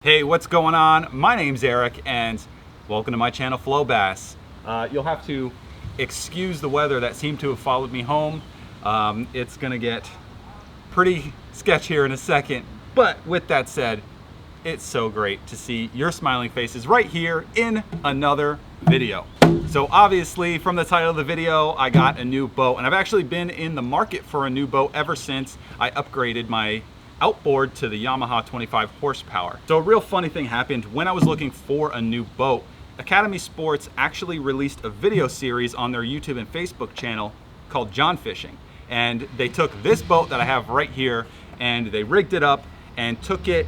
Hey, what's going on? My name's Eric and welcome to my channel, Flow Bass. You'll have to excuse the weather that seemed to have followed me home. It's gonna get pretty sketchy here in a second, but with that said, it's so great to see your smiling faces right here in another video. So obviously from the title of the video, I got a new boat, and I've actually been in the market for a new boat ever since I upgraded my outboard to the Yamaha 25 horsepower. So a real funny thing happened when I was looking for a new boat. Academy Sports actually released a video series on their YouTube and Facebook channel called John Fishing. And they took this boat that I have right here and they rigged it up and took it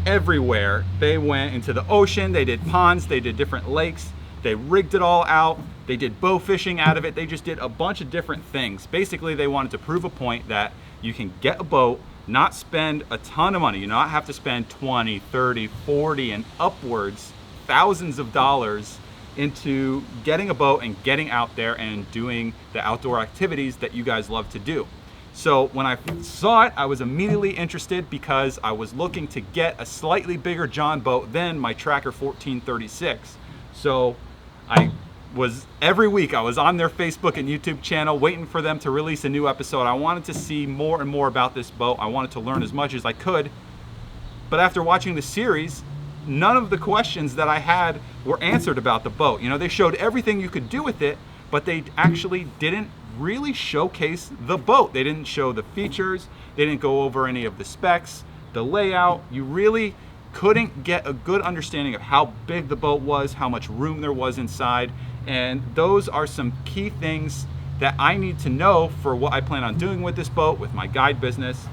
everywhere. They went into the ocean, they did ponds, they did different lakes, they rigged it all out, they did bow fishing out of it, they just did a bunch of different things. Basically, they wanted to prove a point that you can get a boat, not spend a ton of money, you not have to spend 20, 30, 40 and upwards thousands of dollars into getting a boat and getting out there and doing the outdoor activities that you guys love to do. So when I saw it, I was immediately interested because I was looking to get a slightly bigger John boat than my Tracker 1436. So every week I was on their Facebook and YouTube channel waiting for them to release a new episode. I wanted to see more and more about this boat. I wanted to learn as much as I could. But after watching the series, none of the questions that I had were answered about the boat. You know, they showed everything you could do with it, but they actually didn't really showcase the boat. They didn't show the features. They didn't go over any of the specs, the layout. You really couldn't get a good understanding of how big the boat was, how much room there was inside. And those are some key things that I need to know for what I plan on doing with this boat, with my guide business,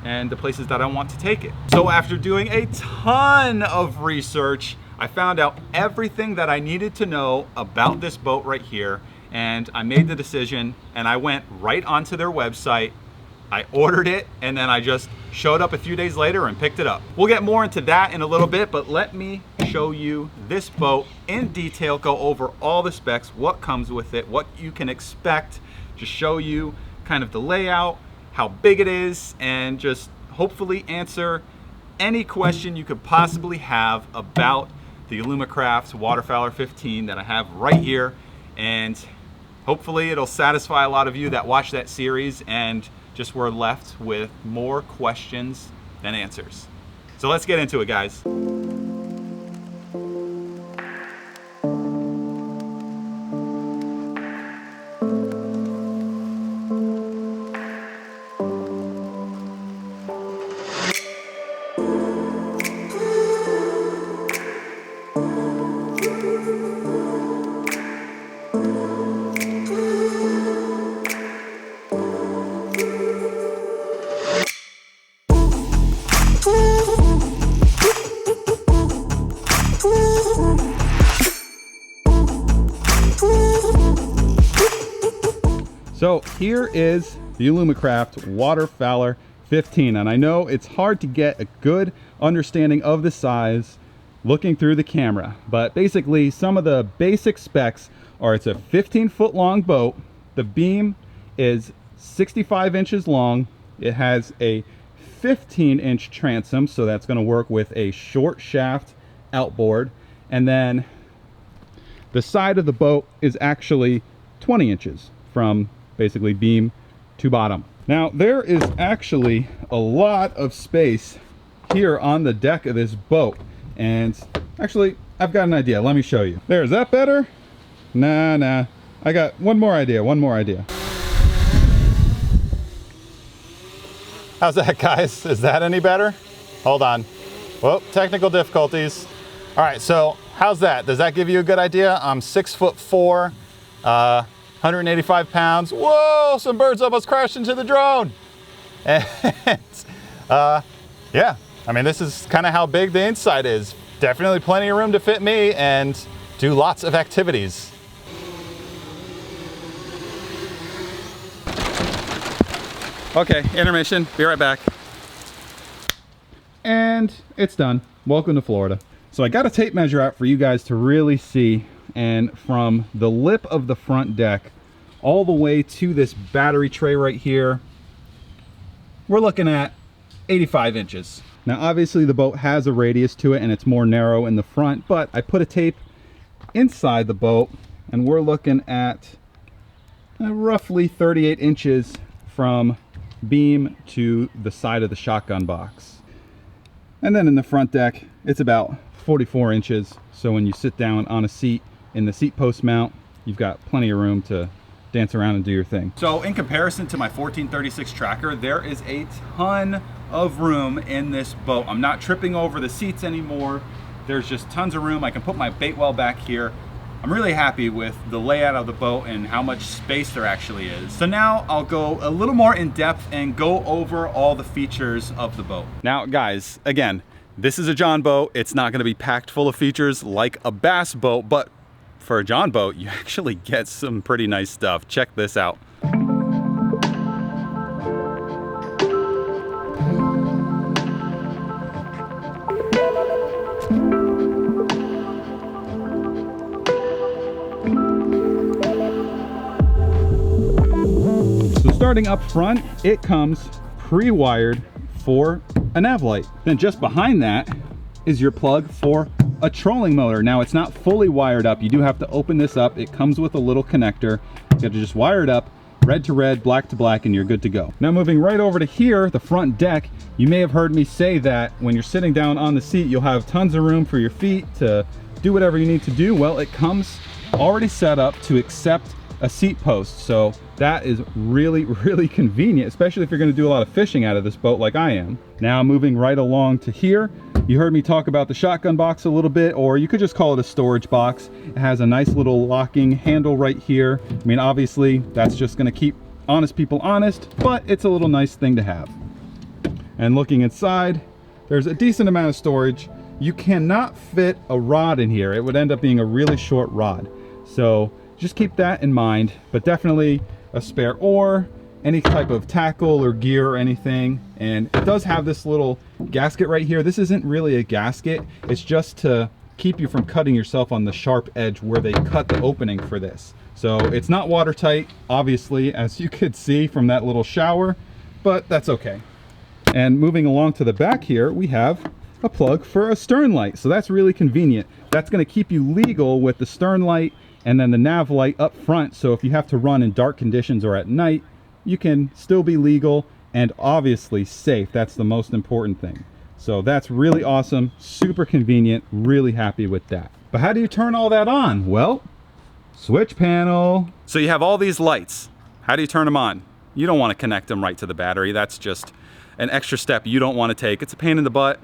and the places that I want to take it. So after doing a ton of research, I found out everything that I needed to know about this boat right here, and I made the decision and I went right onto their website. I ordered it and then I just showed up a few days later and picked it up. We'll get more into that in a little bit, but let me show you this boat in detail, go over all the specs, what comes with it, what you can expect, just show you kind of the layout, how big it is, and just hopefully answer any question you could possibly have about the Alumacraft Waterfowler 15 that I have right here. And hopefully it'll satisfy a lot of you that watch that series and just were left with more questions than answers. So let's get into it, guys. So here is the Alumacraft Waterfowler 15, and I know it's hard to get a good understanding of the size looking through the camera, but basically some of the basic specs are it's a 15-foot long boat, the beam is 65 inches long, it has a 15-inch transom, so that's going to work with a short shaft outboard, and then the side of the boat is actually 20 inches from basically beam to bottom. Now there is actually a lot of space here on the deck of this boat, and actually I've got an idea. Let me show you. There, is that better? Nah, I got one more idea. How's that, guys? Is that any better? Hold on. Whoa, technical difficulties. All right, so how's that? Does that give you a good idea? I'm 6'4", 185 pounds. Whoa, some birds almost crashed into the drone. And yeah, I mean, this is kind of how big the inside is. Definitely plenty of room to fit me and do lots of activities. Okay, intermission, be right back. And it's done. Welcome to Florida. So I got a tape measure out for you guys to really see, and from the lip of the front deck all the way to this battery tray right here, we're looking at 85 inches. Now obviously the boat has a radius to it and it's more narrow in the front, but I put a tape inside the boat and we're looking at roughly 38 inches from beam to the side of the shotgun box. And then in the front deck, it's about 44 inches. So when you sit down on a seat in the seat post mount, you've got plenty of room to dance around and do your thing. So in comparison to my 1436 Tracker, there is a ton of room in this boat. I'm not tripping over the seats anymore. There's just tons of room. I can put my bait well back here. I'm really happy with the layout of the boat and how much space there actually is. So now I'll go a little more in depth and go over all the features of the boat. Now guys, again, this is a John boat. It's not gonna be packed full of features like a bass boat, but for a John boat, you actually get some pretty nice stuff. Check this out. So starting up front, it comes pre-wired for a nav light. Then just behind that is your plug for a trolling motor. Now it's not fully wired up. You do have to open this up. It comes with a little connector. You have to just wire it up, red to red, black to black, and you're good to go. Now moving right over to here, the front deck, you may have heard me say that when you're sitting down on the seat, you'll have tons of room for your feet to do whatever you need to do. Well, it comes already set up to accept a seat post. So that is really, really convenient, especially if you're gonna do a lot of fishing out of this boat like I am. Now moving right along to here, you heard me talk about the shotgun box a little bit, or you could just call it a storage box. It has a nice little locking handle right here. I mean, obviously that's just gonna keep honest people honest, but it's a little nice thing to have. And looking inside, there's a decent amount of storage. You cannot fit a rod in here. It would end up being a really short rod. So just keep that in mind, but definitely a spare oar, any type of tackle or gear or anything. And it does have this little gasket right here. This isn't really a gasket. It's just to keep you from cutting yourself on the sharp edge where they cut the opening for this. So it's not watertight, obviously, as you could see from that little shower, but that's okay. And moving along to the back here, we have a plug for a stern light. So that's really convenient. That's gonna keep you legal with the stern light and then the nav light up front. So if you have to run in dark conditions or at night, you can still be legal and obviously safe. That's the most important thing. So that's really awesome, super convenient, really happy with that. But how do you turn all that on? Well, switch panel. So you have all these lights. How do you turn them on? You don't want to connect them right to the battery. That's just an extra step you don't want to take. It's a pain in the butt.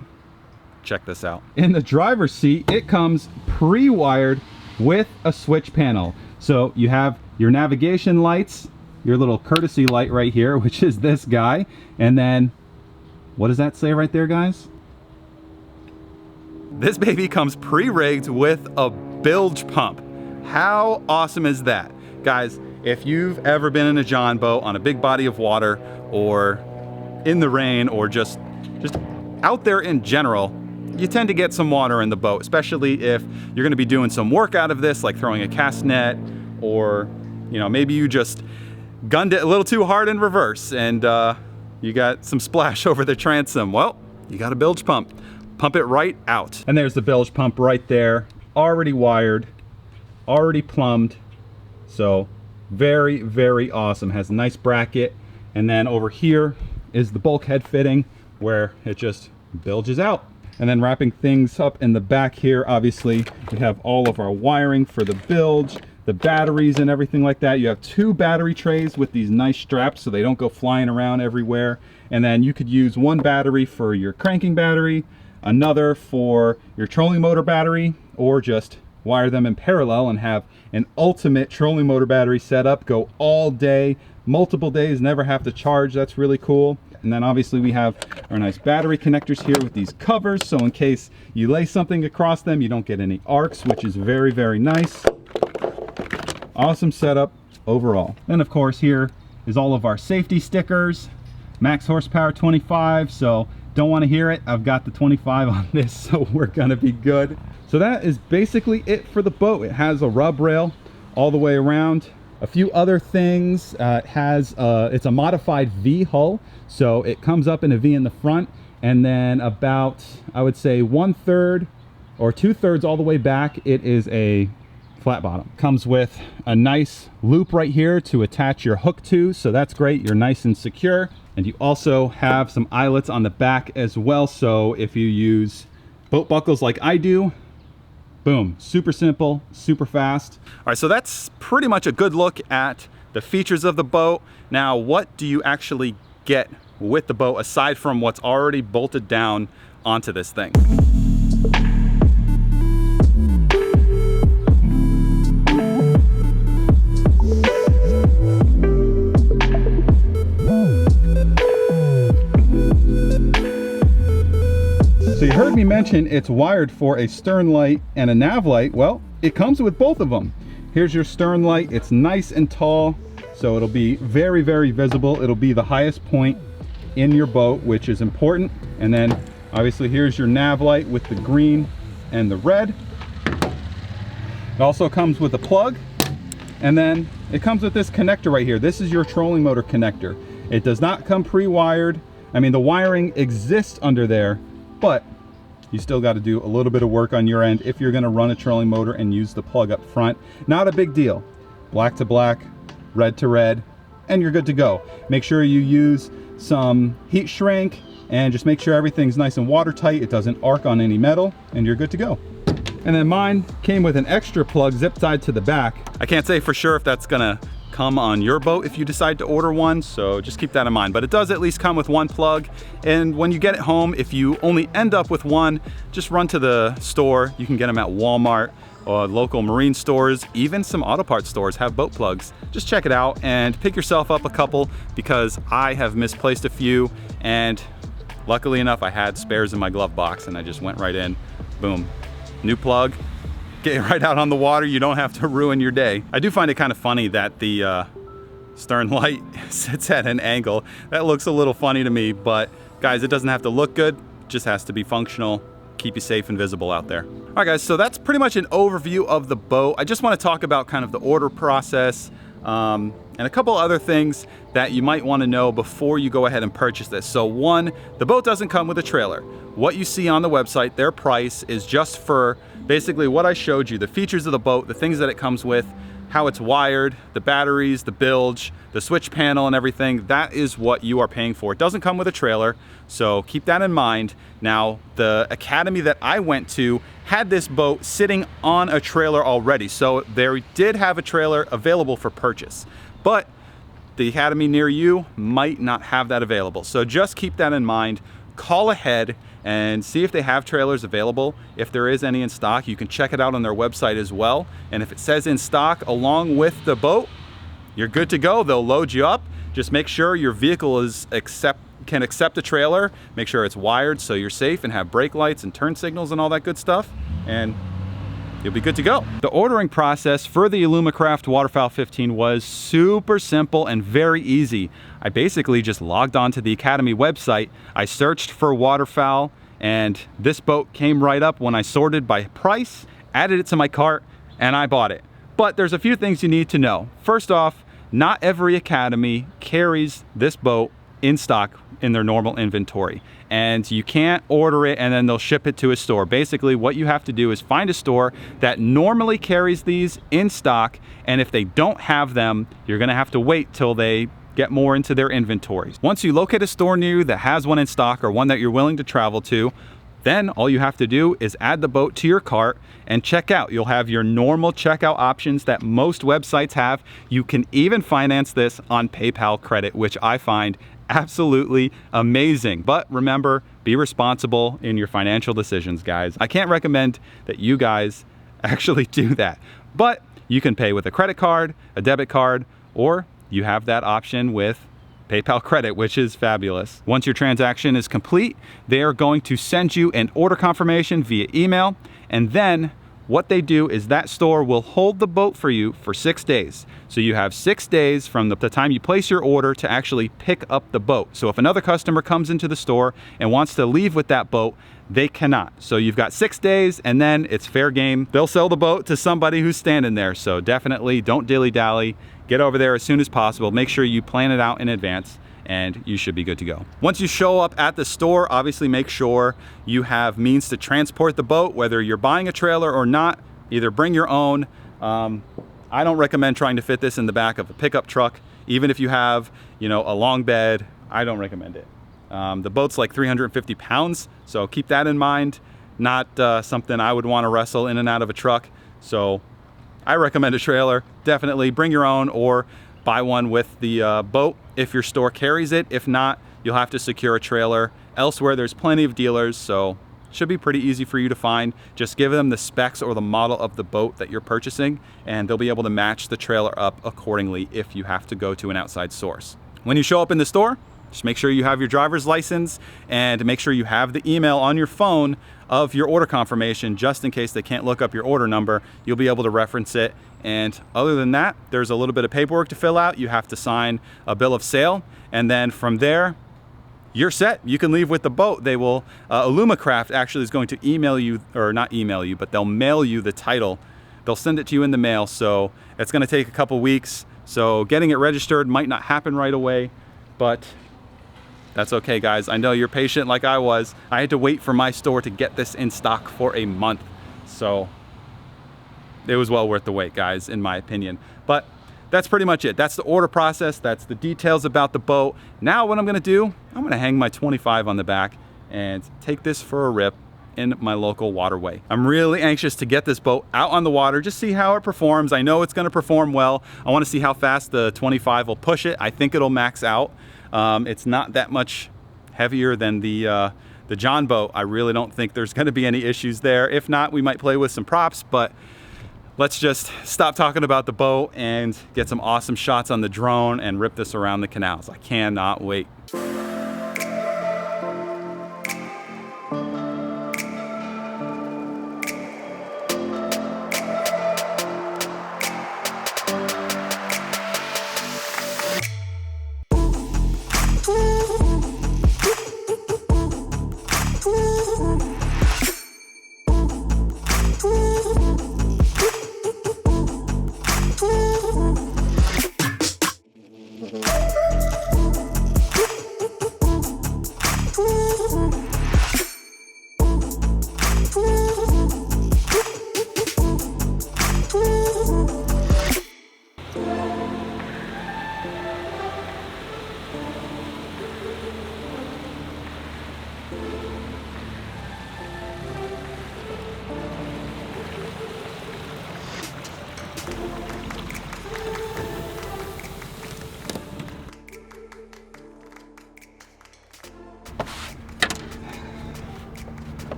Check this out. In the driver's seat, it comes pre-wired with a switch panel. So you have your navigation lights, your little courtesy light right here, which is this guy. And then, what does that say right there, guys? This baby comes pre-rigged with a bilge pump. How awesome is that? Guys, if you've ever been in a John boat on a big body of water or in the rain or just out there in general, you tend to get some water in the boat, especially if you're gonna be doing some work out of this, like throwing a cast net, or maybe you just gunned it a little too hard in reverse and you got some splash over the transom. Well, you got a bilge pump. Pump it right out. And there's the bilge pump right there, already wired, already plumbed. So very, very awesome. Has a nice bracket. And then over here is the bulkhead fitting where it just bilges out. And then wrapping things up in the back here, obviously we have all of our wiring for the bilge, the batteries and everything like that. You have 2 battery trays with these nice straps so they don't go flying around everywhere. And then you could use one battery for your cranking battery, another for your trolling motor battery, or just wire them in parallel and have an ultimate trolling motor battery setup, go all day, multiple days, never have to charge. That's really cool. And then obviously we have our nice battery connectors here with these covers, so in case you lay something across them, you don't get any arcs, which is very, very nice. Awesome setup overall. And of course here is all of our safety stickers. Max horsepower 25, so don't want to hear it. I've got the 25 on this, so we're gonna be good. So that is basically it for the boat. It has a rub rail all the way around. A few other things, it's a modified V hull, so it comes up in a V in the front And then about, I would say 1/3 or 2/3 all the way back, it is a flat bottom. Comes with a nice loop right here to attach your hook to, so that's great. You're nice and secure. And you also have some eyelets on the back as well, so if you use boat buckles like I do, boom, super simple, super fast. All right, so that's pretty much a good look at the features of the boat. Now, what do you actually get with the boat aside from what's already bolted down onto this thing? So you heard me mention it's wired for a stern light and a nav light. Well, it comes with both of them. Here's your stern light. It's nice and tall, so it'll be very, very visible. It'll be the highest point in your boat, which is important. And then obviously here's your nav light with the green and the red. It also comes with a plug, and then it comes with this connector right here. This is your trolling motor connector. It does not come pre-wired. I mean, the wiring exists under there, but you still got to do a little bit of work on your end if you're going to run a trolling motor and use the plug up front. Not a big deal. Black to black, red to red, and you're good to go. Make sure you use some heat shrink and just make sure everything's nice and watertight. It doesn't arc on any metal, and you're good to go. And then mine came with an extra plug zip tied to the back. I can't say for sure if that's gonna come on your boat if you decide to order one, so just keep that in mind. But it does at least come with one plug, and when you get it home, if you only end up with one, just run to the store. You can get them at Walmart or local marine stores. Even some auto parts stores have boat plugs. Just check it out and pick yourself up a couple, because I have misplaced a few, and luckily enough I had spares in my glove box, and I just went right in, boom, new plug. Get right out on the water. You don't have to ruin your day. I do find it kind of funny that the stern light sits at an angle. That looks a little funny to me, but guys, it doesn't have to look good. It just has to be functional, keep you safe and visible out there. All right, guys, so that's pretty much an overview of the boat. I just want to talk about kind of the order process and a couple other things that you might want to know before you go ahead and purchase this. So one, the boat doesn't come with a trailer. What you see on the website, their price is just for basically what I showed you, the features of the boat, the things that it comes with, how it's wired, the batteries, the bilge, the switch panel and everything. That is what you are paying for. It doesn't come with a trailer, so keep that in mind. Now, the academy that I went to had this boat sitting on a trailer already, so they did have a trailer available for purchase. But the academy near you might not have that available, so just keep that in mind. Call ahead and see if they have trailers available. If there is any in stock, you can check it out on their website as well. And if it says in stock along with the boat, you're good to go. They'll load you up. Just make sure your vehicle can accept a trailer. Make sure it's wired so you're safe and have brake lights and turn signals and all that good stuff, and you'll be good to go. The ordering process for the Alumacraft Waterfowl 15 was super simple and very easy. I basically just logged on to the Academy website. I searched for waterfowl, and this boat came right up when I sorted by price, added it to my cart, and I bought it. But there's a few things you need to know. First off, not every Academy carries this boat in stock in their normal inventory, and you can't order it and then they'll ship it to a store. Basically, what you have to do is find a store that normally carries these in stock, and if they don't have them, you're gonna have to wait till they get more into their inventories. Once you locate a store near you that has one in stock or one that you're willing to travel to, then all you have to do is add the boat to your cart and check out. You'll have your normal checkout options that most websites have. You can even finance this on PayPal credit, which I find absolutely amazing. But remember, be responsible in your financial decisions, guys. I can't recommend that you guys actually do that, but you can pay with a credit card, a debit card, or you have that option with PayPal credit, which is fabulous. Once your transaction is complete, they are going to send you an order confirmation via email, and then what they do is that store will hold the boat for you for 6 days. So you have 6 days from the time you place your order to actually pick up the boat. So if another customer comes into the store and wants to leave with that boat, they cannot. So you've got 6 days, and then it's fair game. They'll sell the boat to somebody who's standing there. So definitely don't dilly-dally. Get over there as soon as possible. Make sure you plan it out in advance, and you should be good to go. Once you show up at the store, obviously make sure you have means to transport the boat, whether you're buying a trailer or not. Either bring your own. I don't recommend trying to fit this in the back of a pickup truck. Even if you have, you know, a long bed, I don't recommend it. The boat's like 350 pounds, so keep that in mind. Not something I would want to wrestle in and out of a truck. So I recommend a trailer. Definitely bring your own or buy one with the boat if your store carries it. If not, you'll have to secure a trailer elsewhere. There's plenty of dealers, so should be pretty easy for you to find. Just give them the specs or the model of the boat that you're purchasing, and they'll be able to match the trailer up accordingly if you have to go to an outside source. When you show up in the store, just make sure you have your driver's license and make sure you have the email on your phone of your order confirmation, just in case they can't look up your order number. You'll be able to reference it. And other than that, there's a little bit of paperwork to fill out. You have to sign a bill of sale, and then from there, you're set. You can leave with the boat. They will, Alumacraft actually is going to email you, or not email you, but they'll mail you the title. They'll send it to you in the mail, so it's gonna take a couple weeks. So getting it registered might not happen right away, but that's okay, guys. I know you're patient like I was. I had to wait for my store to get this in stock for a month. So it was well worth the wait, guys, in my opinion. But that's pretty much it. That's the order process. That's the details about the boat. Now what I'm gonna do, I'm gonna hang my 25 on the back and take this for a rip in my local waterway. I'm really anxious to get this boat out on the water, just see how it performs. I know it's gonna perform well. I wanna see how fast the 25 will push it. I think it'll max out. It's not that much heavier than the John boat. I really don't think there's gonna be any issues there. If not, we might play with some props, but let's just stop talking about the boat and get some awesome shots on the drone and rip this around the canals. I cannot wait.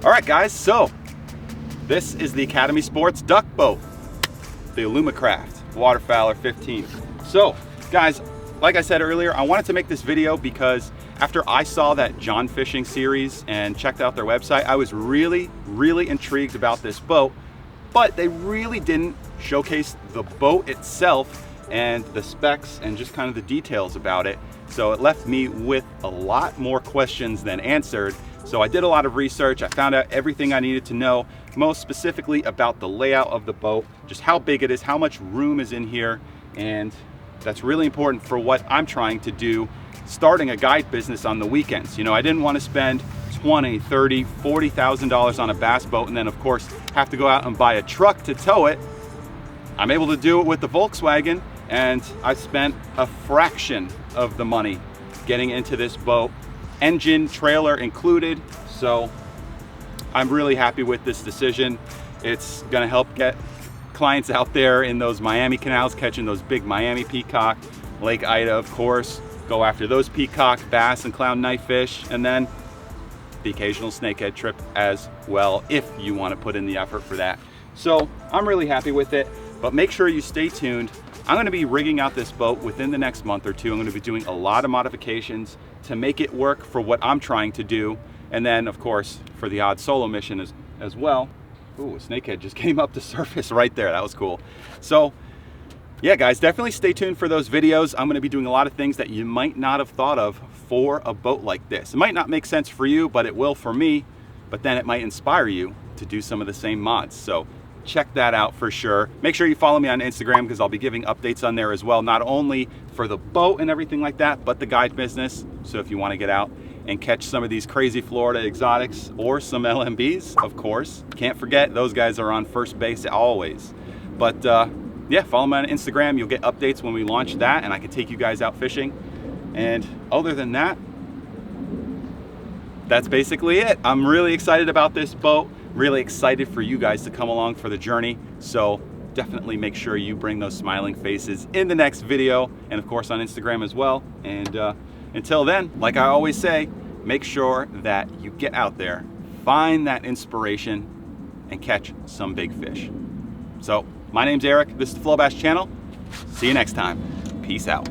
All right, guys, so this is the Academy Sports duck boat, the Alumacraft Waterfowler 15. So, guys, like I said earlier, I wanted to make this video because after I saw that John fishing series and checked out their website, I was really intrigued about this boat, but they really didn't showcase the boat itself and the specs and just kind of the details about it. So it left me with a lot more questions than answered. So I did a lot of research. I found out everything I needed to know, most specifically about the layout of the boat, just how big it is, how much room is in here, and that's really important for what I'm trying to do, starting a guide business on the weekends. You know, I didn't want to spend $20,000, $30,000, $40,000 on a bass boat and then of course have to go out and buy a truck to tow it. I'm able to do it with the Volkswagen, and I spent a fraction of the money getting into this boat, engine, trailer included. So I'm really happy with this decision. It's gonna help get clients out there in those Miami canals, catching those big Miami peacock, Lake Ida, of course, go after those peacock, bass, and clown knifefish, and then the occasional snakehead trip as well, if you want to put in the effort for that. So I'm really happy with it, but make sure you stay tuned. I'm going to be rigging out this boat within the next month or two. I'm going to be doing a lot of modifications to make it work for what I'm trying to do, and then of course for the odd solo mission as well. Ooh, a snakehead just came up to surface right there. That was cool. So yeah, guys, definitely stay tuned for those videos. I'm going to be doing a lot of things that you might not have thought of for a boat like this. It might not make sense for you, but it will for me. But then it might inspire you to do some of the same mods. So check that out for sure. Make sure you follow me on Instagram because I'll be giving updates on there as well, not only for the boat and everything like that, but the guide business. So if you want to get out and catch some of these crazy Florida exotics or some LMBs, of course, can't forget those guys are on first base always. But yeah, follow me on Instagram. You'll get updates when we launch that, and I can take you guys out fishing. And other than that, that's basically it. I'm really excited about this boat, really excited for you guys to come along for the journey. So definitely make sure you bring those smiling faces in the next video, and of course on Instagram as well. And until then, like I always say, make sure that you get out there, find that inspiration, and catch some big fish. So my name's Eric, this is the Flow Bass channel. See you next time. Peace out.